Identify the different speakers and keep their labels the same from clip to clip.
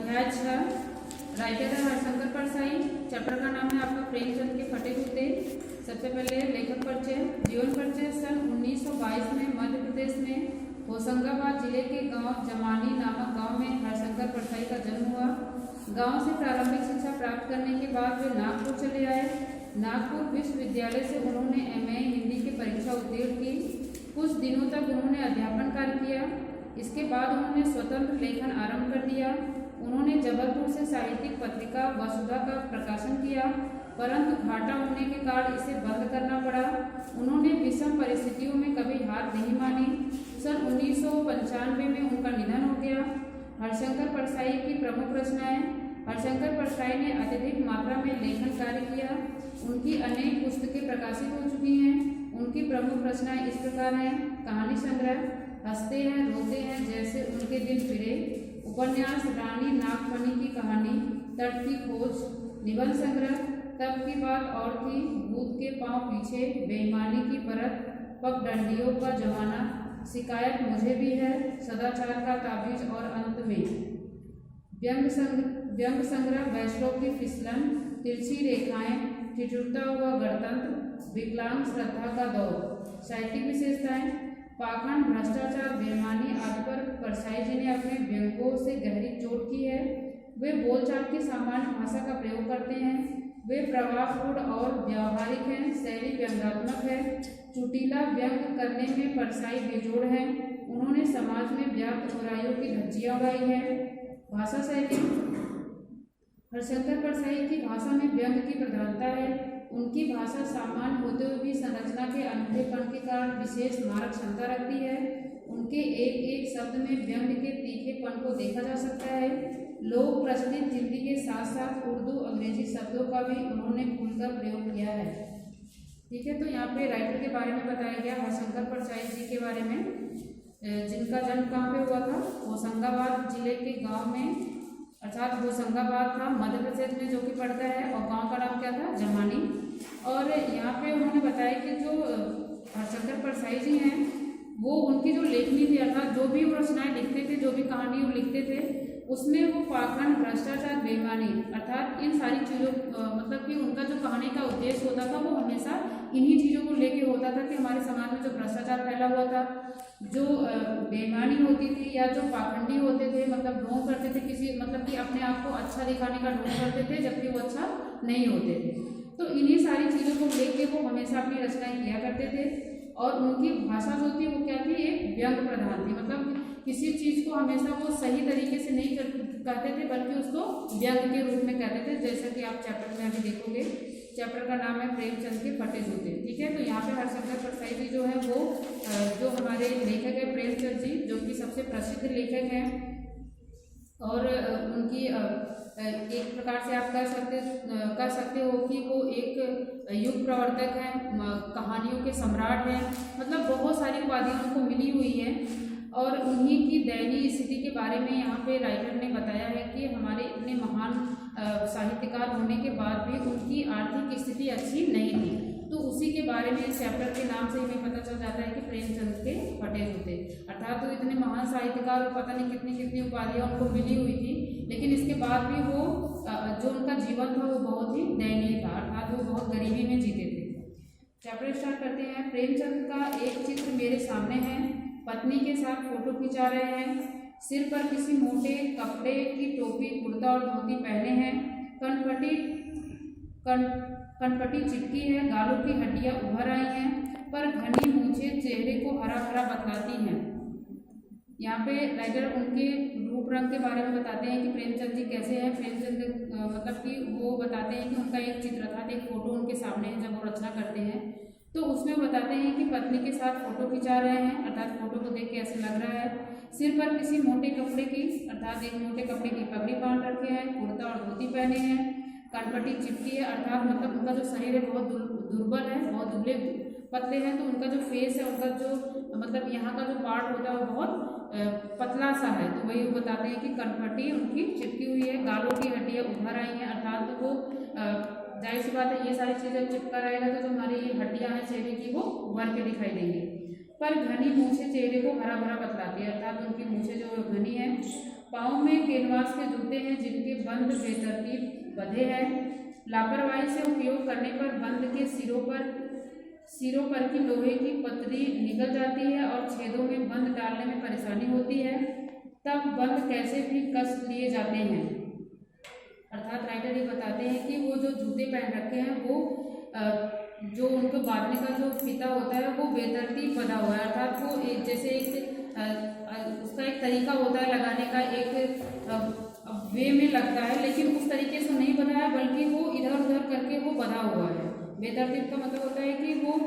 Speaker 1: अध्याय 6 राइटर है हरशंकर परसाई। चैप्टर का नाम है आपका प्रेमचंद के फटे जूते। सबसे पहले लेखक परिचय। जीवन परिचय। सन 1922 में मध्य प्रदेश में होशंगाबाद जिले के गांव जमानी नामक गांव में हरशंकर परसाई का जन्म हुआ। गांव से प्रारंभिक शिक्षा प्राप्त करने के बाद वे नागपुर चले आए। नागपुर विश्वविद्यालय से उन्होंने MA हिंदी की परीक्षा उत्तीर्ण की। कुछ दिनों तक उन्होंने अध्यापन कार्य किया। इसके बाद उन्होंने स्वतंत्र लेखन आरंभ कर दिया। उन्होंने जबलपुर से साहित्यिक पत्रिका वसुधा का प्रकाशन किया, परंतु घाटा होने के कारण इसे बंद करना पड़ा। उन्होंने विषम परिस्थितियों में कभी हार नहीं मानी। सन 1995 में उनका निधन हो गया। हरशंकर परसाई की प्रमुख रचनाएं। हरशंकर परसाई ने अत्यधिक मात्रा में लेखन कार्य किया। उनकी अनेक पुस्तकें प्रकाशित हो चुकी हैं। उनकी प्रमुख रचनाएं इस प्रकार हैं: कहानी संग्रह, हंसते हैं रोते हैं जैसे उनके दिन फिरे, उपन्यास रानी नागफनी की कहानी, तट की खोज, निबंध संग्रह, तब की बात और थी, भूत के पांव पीछे, बेईमानी की परत, पगडंडियों का जमाना, शिकायत मुझे भी है, सदाचार का ताबीज और अंत में व्यंग संग्रह, वैष्णव की फिसलन, तिरछी रेखाएं, ठिठुरता हुआ गणतंत्र, विकलांग श्रद्धा का दौर। साहित्यिक विशेषताएं: पाखंड, भ्रष्टाचार, बेईमानी आदि पर परसाई जी ने अपने व्यंग्यों से गहरी चोट की है। वे बोलचाल की सामान्य भाषा का प्रयोग करते हैं। वे प्रवाहपूर्ण और व्यावहारिक हैं। शैली व्यंग्यात्मक है। चुटीला व्यंग करने में परसाई बेजोड़ हैं। उन्होंने समाज में व्याप्त बुराइयों की धज्जियां उड़ाई है। भाषा शैली: हरशंकर परसाई की भाषा में व्यंग की प्रधानता है। उनकी भाषा सामान्य होते हुए भी संरचना के अनूठेपन के कारण विशेष मारक क्षमता रखती है। उनके एक एक शब्द में व्यंग के तीखेपन को देखा जा सकता है। लोक प्रचलित हिंदी के साथ साथ उर्दू अंग्रेजी शब्दों का भी उन्होंने खुलकर प्रयोग किया है। ठीक है, तो यहाँ पे राइटर के बारे में बताया गया हरशंकर परसाई जी के बारे में, जिनका जन्म कहाँ पे हुआ था? होशंगाबाद जिले के गाँव में, अर्थात होशंगाबाद था मध्य प्रदेश में जो कि पड़ता है, और गांव का नाम क्या था? जमानी। और यहाँ पे उन्होंने बताया कि जो हरशंकर परसाई जी हैं वो उनकी जो लेखनी थी, अर्थात जो भी वो रचनाएं लिखते थे, जो भी कहानी वो लिखते थे, उसमें वो पाखंड, भ्रष्टाचार, बेईमानी अर्थात इन सारी चीज़ों मतलब कि उनका जो कहानी का उद्देश्य होता था वो हमेशा इन्हीं चीज़ों को लेके होता था कि हमारे समाज में जो भ्रष्टाचार फैला हुआ था, जो बेईमानी होती थी या जो पाखंडी होते थे, मतलब ढोंग करते थे किसी, मतलब कि अपने आप को अच्छा दिखाने का ढोंग करते थे जबकि वो अच्छा नहीं होते थे। तो इन्हीं सारी चीज़ों को लेके वो हमेशा अपनी रचनाएं किया करते थे। और उनकी भाषा जो थी वो क्या थी? एक व्यंग प्रधान थी। मतलब किसी चीज़ को हमेशा वो सही तरीके से नहीं कहते थे बल्कि उसको व्यंग के रूप में कहते थे, जैसा कि आप चैप्टर में अभी देखोगे। चैप्टर का नाम है प्रेमचंद के फटे जूते। ठीक है, तो यहाँ पे हरशंकर परसाई जी जो है वो जो हमारे लेखक है प्रेमचंद जी, जो कि सबसे प्रसिद्ध लेखक हैं, और उनकी एक प्रकार से आप कह सकते हो कि वो एक युग प्रवर्तक हैं, कहानियों के सम्राट हैं। मतलब बहुत सारी उपाधियाँ उनको मिली हुई हैं। और उन्हीं की दयनीय स्थिति के बारे में यहाँ पे राइटर ने बताया है कि हमारे इतने महान साहित्यकार होने के बाद भी उनकी आर्थिक स्थिति अच्छी नहीं थी। तो उसी के बारे में इस चैप्टर के नाम से हमें पता चल जाता है कि प्रेमचंद के फटे जूते, अर्थात वो इतने महान साहित्यकार और पता नहीं कितनी कितनी उपाधियाँ उनको मिली हुई थी, लेकिन इसके बाद भी वो जो उनका जीवन था वो बहुत ही दयनीय था, अर्थात वो बहुत गरीबी में जीते थे। चैप्टर स्टार्ट करते हैं। प्रेमचंद का एक चित्र मेरे सामने है। पत्नी के साथ फोटो खिंचा रहे हैं। सिर पर किसी मोटे कपड़े की टोपी, कुर्ता और धोती पहने हैं। कनपटी चिपकी है। गालों की हड्डियां उभर आई हैं, पर घनी मूंछें चेहरे को हरा भरा बतलाती हैं। यहाँ पे राइटर उनके रूप रंग के बारे में बताते हैं कि प्रेमचंद जी कैसे हैं। प्रेमचंद मतलब कि वो बताते हैं कि उनका एक चित्र था, एक फोटो उनके सामने है जब वो रचना करते हैं, तो उसमें बताते हैं कि पत्नी के साथ फोटो खिंचा रहे हैं, अर्थात फोटो को देख के ऐसे लग रहा है। सिर पर किसी मोटे कपड़े की, अर्थात एक मोटे कपड़े की पगड़ी बांध रखे हैं। कुर्ता और धोती पहने हैं। कनपटी चिपकी है, अर्थात मतलब उनका जो शरीर है बहुत दुर्बल है, बहुत दुबले पतले हैं। तो उनका जो फेस है, उनका जो मतलब यहाँ का जो पार्ट होता है वो बहुत पतला सा है। तो वही बताते हैं कि कनपटी उनकी चिपकी हुई है। गालों की हड्डियाँ उभर आई हैं, अर्थात तो वो जाहिर सी बात है ये सारी चीज़ें चिपका रहेगा तो जो हमारी ये हड्डियाँ हैं चेहरे की वो उभर के दिखाई देंगी। पर घनी मूछें चेहरे को हरा भरा बतलाती है, अर्थात उनकी मूछें जो घनी है। पाँव में कैनवास के जूते हैं जिनके बंद बेतरतीब बंधे हैं। लापरवाही से उपयोग करने पर बंद के सिरों पर की लोहे की पतरी निकल जाती है और छेदों में बंद डालने में परेशानी होती है। तब बंद कैसे भी कस लिए जाते हैं। अर्थात राइटर ये बताते हैं कि वो जो जूते पहन रखे हैं वो जो उनको बांधने का जो फीता होता है वो बेतरतीब बंधा हुआ है। अर्थात वो जैसे एक उसका एक तरीका होता है लगाने का, एक वे में लगता है, लेकिन उस तरीके से नहीं बंधा है बल्कि वो इधर उधर करके वो बंधा हुआ है। बेतरतीब का मतलब होता है कि वो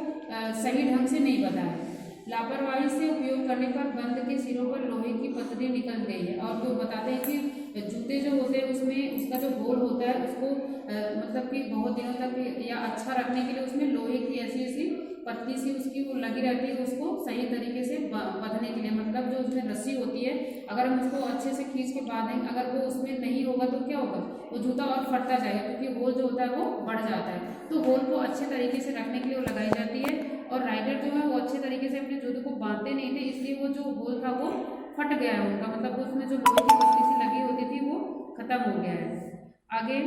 Speaker 1: सही ढंग से नहीं बंधा है। लापरवाही से उपयोग करने पर बंद के सिरों पर लोहे की पतरी निकल गई है। और जो बताते हैं कि जूते जो होते हैं उसमें उसका जो होल होता है उसको मतलब कि बहुत दिनों तक या अच्छा रखने के लिए उसमें लोहे की ऐसी ऐसी पतली सी उसकी वो लगी रहती है, उसको सही तरीके से बांधने के लिए। मतलब जो उसमें रस्सी होती है अगर हम उसको अच्छे से खींच के बांधें, अगर वो उसमें नहीं होगा तो क्या होगा, वो जूता और फटता जाएगा क्योंकि होल जो होता है वो बढ़ जाता है। तो होल को अच्छे तरीके से रखने के लिए वो लगाई जाती है। और राइडर जो है वो अच्छे तरीके से अपने जूते को बांधते नहीं थे, इसलिए वो जो होल था वो फट गया है उनका, मतलब उसमें जो लोहे की पतली सी लगी होती थी वो खत्म हो गया है। आगे,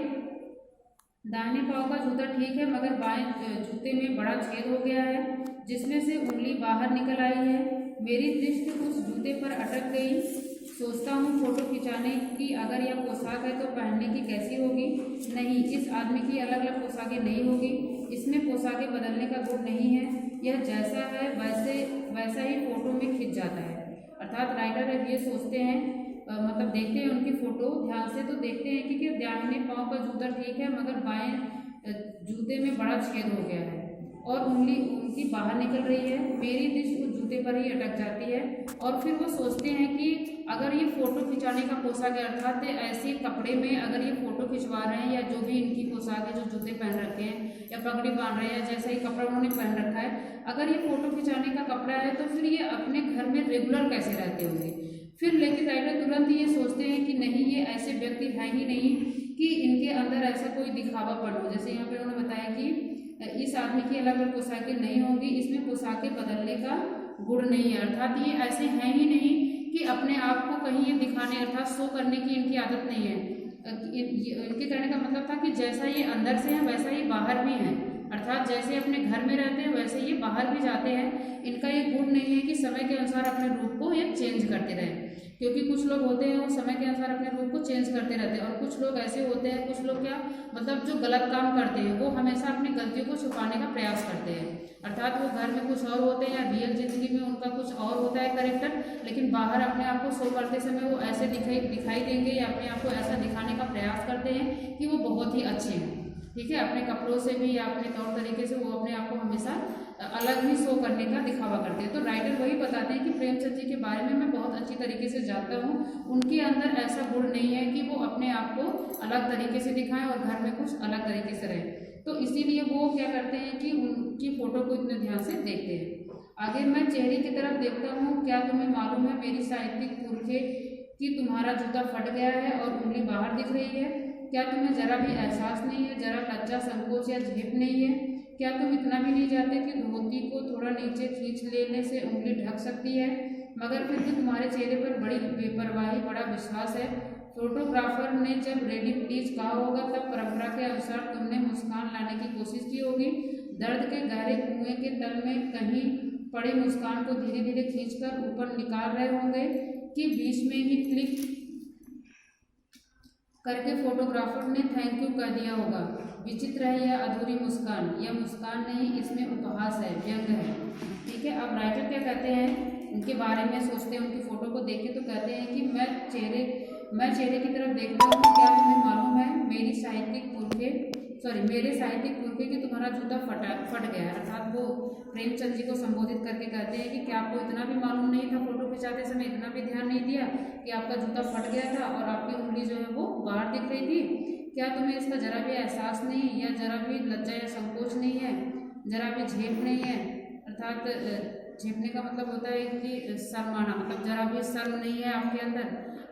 Speaker 1: दाहिने पाँव का जूता ठीक है मगर बाएं जूते में बड़ा छेद हो गया है जिसमें से उंगली बाहर निकल आई है। मेरी दृष्टि उस जूते पर अटक गई। सोचता हूँ फोटो खिंचाने की अगर यह पोशाक है तो पहनने की कैसी होगी। नहीं, इस आदमी की अलग अलग पोशाकें नहीं होगी, इसमें पोशाकें बदलने का गुण नहीं है, यह जैसा है वैसा ही फोटो में खिंच जाता है। अर्थात राइटर अब ये सोचते हैं, मतलब देखते हैं उनकी फोटो ध्यान से तो देखते हैं कि दाहिने पाँव का जूता ठीक है मगर बाएं जूते में बड़ा छेद हो गया है और उंगली उनकी बाहर निकल रही है। मेरी दृष्टि उस जूते पर ही अटक जाती है और फिर वो सोचते हैं कि अगर ये फोटो खिंचाने का पोशाक है, अर्थात ऐसे कपड़े में अगर ये फोटो खिंचवा रहे हैं या जो भी इनकी पोशाक है, जो जूते पहन रखे हैं या पगड़ी बांध रहे हैं, जैसा ही कपड़ा उन्होंने पहन रखा है, अगर ये फोटो खिंचाने का कपड़ा है तो फिर ये अपने घर में रेगुलर कैसे रहते होंगे। फिर लेकिन राइटर तुरंत ये सोचते हैं कि नहीं, ये ऐसे व्यक्ति है ही नहीं कि इनके अंदर ऐसा कोई दिखावापन हो। जैसे यहाँ पे उन्होंने बताया कि इस आदमी की अलग अलग पोशाकें नहीं होंगी, इसमें पोशाकें बदलने का गुण नहीं है। अर्थात ये ऐसे हैं ही नहीं कि अपने आप को कहीं ये दिखाने, अर्थात शो करने की इनकी आदत नहीं है। इनके कहने का मतलब था कि जैसा ये अंदर से है वैसा ही बाहर भी है, अर्थात जैसे अपने घर में रहते हैं वैसे ये बाहर भी जाते हैं। इनका ये गुण नहीं है कि समय के अनुसार अपने रूप को ये चेंज करते रहें, क्योंकि कुछ लोग होते हैं वो समय के अनुसार अपने रूप को चेंज करते रहते हैं और कुछ लोग ऐसे होते हैं, कुछ लोग क्या मतलब जो गलत काम करते हैं वो हमेशा अपनी गलतियों को छुपाने का प्रयास करते हैं। अर्थात वो घर में कुछ और होते हैं या रियल जिंदगी में उनका कुछ और होता है कैरेक्टर, लेकिन बाहर अपने आप को शो करते समय वो ऐसे दिखाई देंगे या अपने आप को ऐसा दिखाने का प्रयास करते हैं कि वो बहुत ही अच्छे हैं। ठीक है, अपने कपड़ों से भी या अपने तौर तरीके से वो अपने आप को हमेशा अलग ही शो करने का दिखावा करते हैं। तो राइटर वही बताते हैं कि प्रेमचंद जी के बारे में मैं बहुत अच्छी तरीके से जानता हूँ, उनके अंदर ऐसा गुण नहीं है कि वो अपने आप को अलग तरीके से दिखाएं और घर में कुछ अलग तरीके से रहें। तो इसीलिए वो क्या करते हैं कि उनकी फोटो को इतने ध्यान से देखते हैं। आगे, मैं चेहरे की तरफ देखता हूँ, क्या तुम्हें मालूम है मेरी साहित्यिक पुरखे कि तुम्हारा जूता फट गया है और उंगली बाहर दिख रही है। क्या तुम्हें जरा भी एहसास नहीं है, जरा लज्जा, संकोच या झेप नहीं है। क्या तुम इतना भी नहीं जानते कि धोती को थोड़ा नीचे खींच लेने से उंगली ढक सकती है। मगर फिर भी तुम्हारे चेहरे पर बड़ी बेपरवाही, बड़ा विश्वास है। फोटोग्राफर ने जब रेडी प्लीज कहा होगा तब परंपरा के अनुसार तुमने मुस्कान लाने की कोशिश की होगी। दर्द के गहरे कुएं के तल में कहीं पड़ी मुस्कान को धीरे धीरे खींचकर ऊपर निकाल रहे होंगे कि बीच में ही क्लिक करके फोटोग्राफर ने थैंक यू कर दिया होगा। विचित्र है यह अधूरी मुस्कान, यह मुस्कान नहीं, इसमें उपहास है, व्यंग है। ठीक है, अब राइटर क्या कहते हैं उनके बारे में सोचते हैं, उनकी फोटो को देख के तो कहते हैं कि मैं चेहरे की तरफ देखता हूँ, क्या तुम्हें मालूम है मेरे साहित्यिक पुरखे कि तुम्हारा जूता फट गया है। अर्थात वो प्रेमचंद जी को संबोधित करके कहते हैं कि क्या आपको इतना भी मालूम नहीं था, फोटो खिंचाते समय इतना भी ध्यान नहीं दिया कि आपका जूता फट गया था और आपकी उंगली जो है वो बाहर दिख रही थी। क्या तुम्हें इसका जरा भी एहसास नहीं या जरा भी लज्जा या संकोच नहीं है, जरा भी झेप नहीं है। अर्थात झेपने का मतलब होता है कि शर्माना, मतलब जरा भी शर्म नहीं है आपके अंदर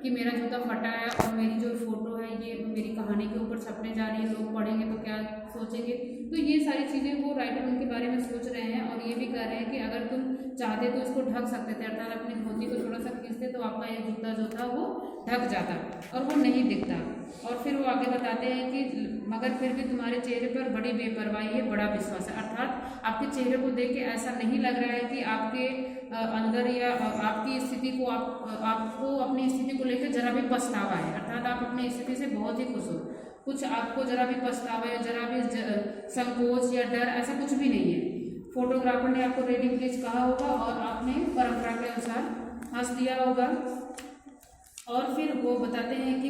Speaker 1: कि मेरा जूता फटा है और मेरी जो फोटो है ये मेरी कहानी के ऊपर छपने जा रही है, लोग पढ़ेंगे तो क्या सोचेंगे। तो ये सारी चीज़ें वो राइटर उनके बारे में सोच रहे हैं और ये भी कह रहे हैं कि अगर तुम चाहते तो इसको ढक सकते थे, अर्थात अपनी धोती को थोड़ा सा खींचते तो आपका ये जूता जो था वो ढक जाता और वो नहीं दिखता। और फिर वो आगे बताते हैं कि मगर फिर भी तुम्हारे चेहरे पर बड़ी बेपरवाही है, बड़ा विश्वास है। अर्थात आपके चेहरे को देख के ऐसा नहीं लग रहा है कि आपके अंदर या आपकी स्थिति को आपको अपनी स्थिति को लेकर जरा भी पछतावा है, अर्थात आप अपनी स्थिति से बहुत ही खुश हो, कुछ आपको जरा भी पछतावा है, जरा भी संकोच या डर, ऐसा कुछ भी नहीं है। फोटोग्राफर ने आपको रेडी प्लीज कहा होगा और आपने परंपरा के अनुसार हंस दिया होगा। और फिर वो बताते हैं कि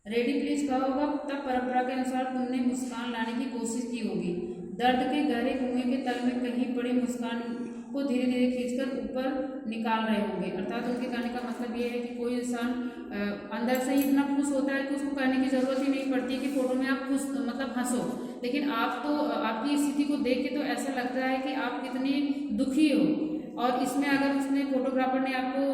Speaker 1: रेडी प्लीज कहा होगा, तब परंपरा के अनुसार तुमने मुस्कान लाने की कोशिश की होगी। दर्द के गहरे कुएं के तल में कहीं पड़ी मुस्कान को धीरे धीरे खींचकर ऊपर निकाल रहे होंगे। अर्थात उनके कहने का मतलब ये है कि कोई इंसान अंदर से ही इतना खुश होता है कि उसको कहने की जरूरत ही नहीं पड़ती कि फोटो में आप खुश मतलब हंसो, लेकिन आप तो आपकी स्थिति को देख के तो ऐसा लगता है कि आप कितनी दुखी हो। और इसमें अगर उसने फोटोग्राफर ने आपको